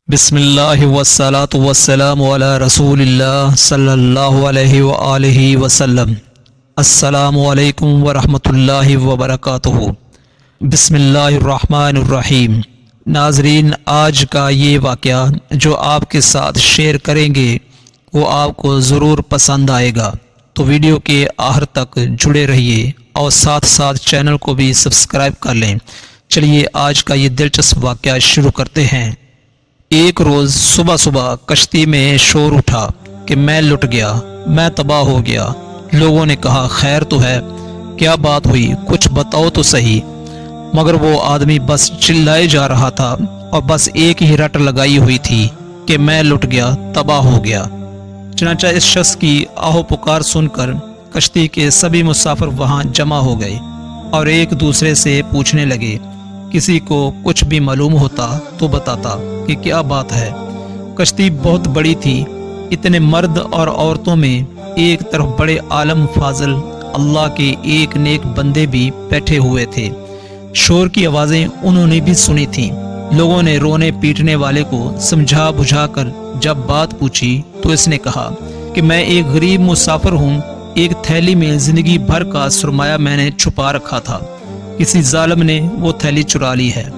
بسم اللہ والصلاة والسلام علی رسول اللہ صلی اللہ علیہ وآلہ وسلم۔ السلام علیکم ورحمۃ اللہ وبرکاتہ۔ بسم اللہ الرحمن الرحیم۔ ناظرین، آج کا یہ واقعہ جو آپ کے ساتھ شیئر کریں گے وہ آپ کو ضرور پسند آئے گا، تو ویڈیو کے آخر تک جڑے رہیے اور ساتھ ساتھ چینل کو بھی سبسکرائب کر لیں۔ چلیے آج کا یہ دلچسپ واقعہ شروع کرتے ہیں۔ ایک روز صبح صبح کشتی میں شور اٹھا کہ میں لٹ گیا، میں تباہ ہو گیا۔ لوگوں نے کہا خیر تو ہے، کیا بات ہوئی، کچھ بتاؤ تو صحیح۔ مگر وہ آدمی بس چلائے جا رہا تھا اور بس ایک ہی رٹ لگائی ہوئی تھی کہ میں لٹ گیا، تباہ ہو گیا۔ چنانچہ اس شخص کی آہو پکار سن کر کشتی کے سبھی مسافر وہاں جمع ہو گئے اور ایک دوسرے سے پوچھنے لگے۔ کسی کو کچھ بھی معلوم ہوتا تو بتاتا کہ کیا بات ہے۔ کشتی بہت بڑی تھی، اتنے مرد اور عورتوں میں ایک طرف بڑے عالم فاضل اللہ کے ایک نیک بندے بھی بیٹھے ہوئے تھے۔ شور کی آوازیں انہوں نے بھی سنی تھیں۔ لوگوں نے رونے پیٹنے والے کو سمجھا بجھا کر جب بات پوچھی تو اس نے کہا کہ میں ایک غریب مسافر ہوں، ایک تھیلی میں زندگی بھر کا سرمایہ میں نے چھپا رکھا تھا، کسی ظالم نے وہ تھیلی چرا لی ہے۔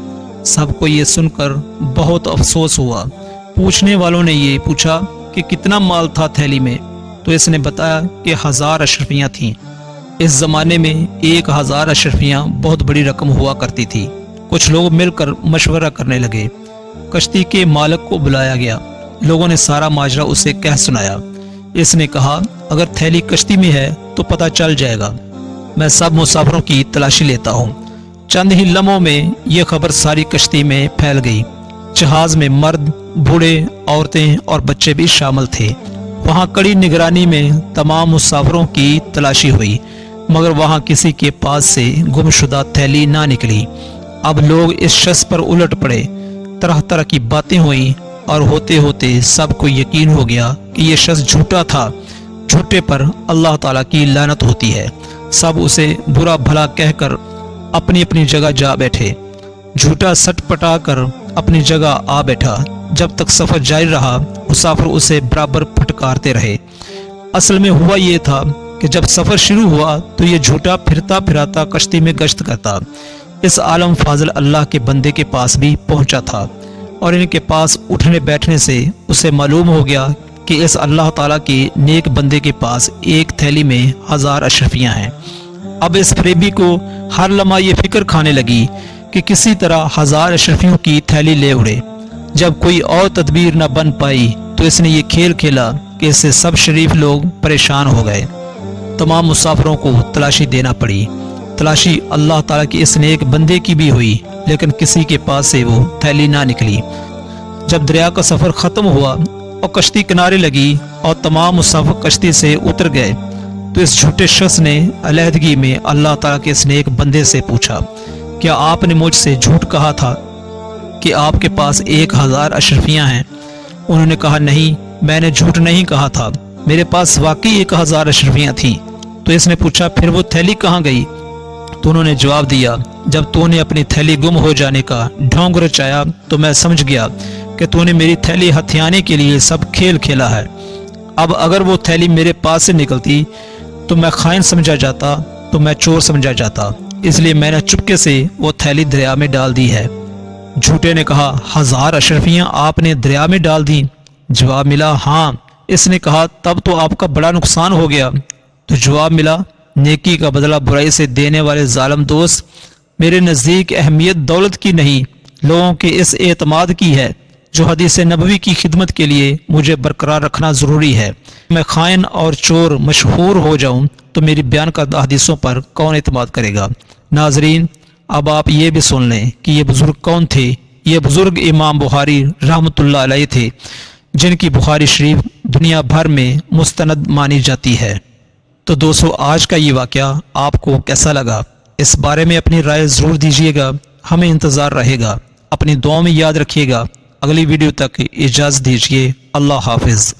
سب کو یہ سن کر بہت افسوس ہوا۔ پوچھنے والوں نے یہ پوچھا کہ کتنا مال تھا تھیلی میں، تو اس نے بتایا کہ 1000 اشرفیاں تھیں۔ اس زمانے میں 1000 اشرفیاں بہت بڑی رقم ہوا کرتی تھی۔ کچھ لوگ مل کر مشورہ کرنے لگے۔ کشتی کے مالک کو بلایا گیا، لوگوں نے سارا ماجرا اسے کہہ سنایا۔ اس نے کہا اگر تھیلی کشتی میں ہے تو پتہ چل جائے گا، میں سب مسافروں کی تلاشی لیتا ہوں۔ چند ہی لمحوں میں یہ خبر ساری کشتی میں پھیل گئی۔ جہاز میں مرد، بوڑھے، عورتیں اور بچے بھی شامل تھے۔ وہاں کڑی نگرانی میں تمام مسافروں کی تلاشی ہوئی، مگر وہاں کسی کے پاس سے گم شدہ تھیلی نہ نکلی۔ اب لوگ اس شخص پر الٹ پڑے، طرح طرح کی باتیں ہوئیں اور ہوتے ہوتے سب کو یقین ہو گیا کہ یہ شخص جھوٹا تھا۔ جھوٹے پر اللہ تعالیٰ کی لعنت ہوتی ہے۔ سب اسے برا بھلا کہہ کر اپنی اپنی جگہ جا بیٹھے۔ جھوٹا سٹ پٹا کر اپنی جگہ آ بیٹھا۔ جب تک سفر جاری رہا مسافر اسے برابر پھٹکارتے رہے۔ اصل میں ہوا یہ تھا کہ جب سفر شروع ہوا تو یہ جھوٹا پھرتا پھراتا کشتی میں گشت کرتا۔ اس عالم فاضل اللہ کے بندے کے پاس بھی پہنچا تھا اور ان کے پاس اٹھنے بیٹھنے سے اسے معلوم ہو گیا کہ اس اللہ تعالیٰ کے نیک بندے کے پاس ایک تھیلی میں 1000 اشرفیاں ہیں۔ اب اس فریبی کو ہر لمحہ یہ فکر کھانے لگی کہ کسی طرح 1000 اشرفیوں کی تھیلی لے اڑے۔ جب کوئی اور تدبیر نہ بن پائی تو اس نے یہ کھیل کھیلا کہ اس سے سب شریف لوگ پریشان ہو گئے۔ تمام مسافروں کو تلاشی دینا پڑی۔ تلاشی اللہ تعالیٰ کے اس نیک بندے کی بھی ہوئی، لیکن کسی کے پاس سے وہ تھیلی نہ نکلی۔ جب دریا کا سفر ختم ہوا اور کشتی کنارے لگی اور تمام مسافر کشتی سے اتر گئے تو اس جھوٹے شخص نے علیحدگی میں اللہ تعالیٰ کے اس نیک بندے سے پوچھا کیا آپ نے مجھ سے جھوٹ کہا تھا کہ آپ کے پاس 1000 اشرفیاں ہیں؟ انہوں نے کہا نہیں، میں نے جھوٹ نہیں کہا تھا، میرے پاس واقعی 1000 اشرفیاں تھیں۔ تو اس نے پوچھا پھر وہ تھیلی کہاں گئی؟ تو انہوں نے جواب دیا جب تو نے اپنی تھیلی گم ہو جانے کا ڈھونگ رچایا تو میں سمجھ گیا کہ تو نے میری تھیلی ہتھیانے کے لیے سب کھیل کھیلا ہے۔ اب اگر وہ تھیلی میرے پاس سے نکلتی تو میں خائن سمجھا جاتا، تو میں چور سمجھا جاتا، اس لیے میں نے چپکے سے وہ تھیلی دریا میں ڈال دی ہے۔ جھوٹے نے کہا 1000 اشرفیاں آپ نے دریا میں ڈال دی؟ جواب ملا ہاں۔ اس نے کہا تب تو آپ کا بڑا نقصان ہو گیا۔ تو جواب ملا نیکی کا بدلہ برائی سے دینے والے ظالم دوست، میرے نزدیک اہمیت دولت کی نہیں، لوگوں کے اس اعتماد کی ہے جو حدیث نبوی کی خدمت کے لیے مجھے برقرار رکھنا ضروری ہے۔ میں خائن اور چور مشہور ہو جاؤں تو میری بیان کردہ حدیثوں پر کون اعتماد کرے گا؟ ناظرین، اب آپ یہ بھی سن لیں کہ یہ بزرگ کون تھے۔ یہ بزرگ امام بخاری رحمۃ اللہ علیہ تھے، جن کی بخاری شریف دنیا بھر میں مستند مانی جاتی ہے۔ تو دوستو، آج کا یہ واقعہ آپ کو کیسا لگا؟ اس بارے میں اپنی رائے ضرور دیجیے گا، ہمیں انتظار رہے گا۔ اپنی دعاؤں میں یاد رکھیے گا۔ اگلی ویڈیو تک اجازت دیجیے۔ اللہ حافظ۔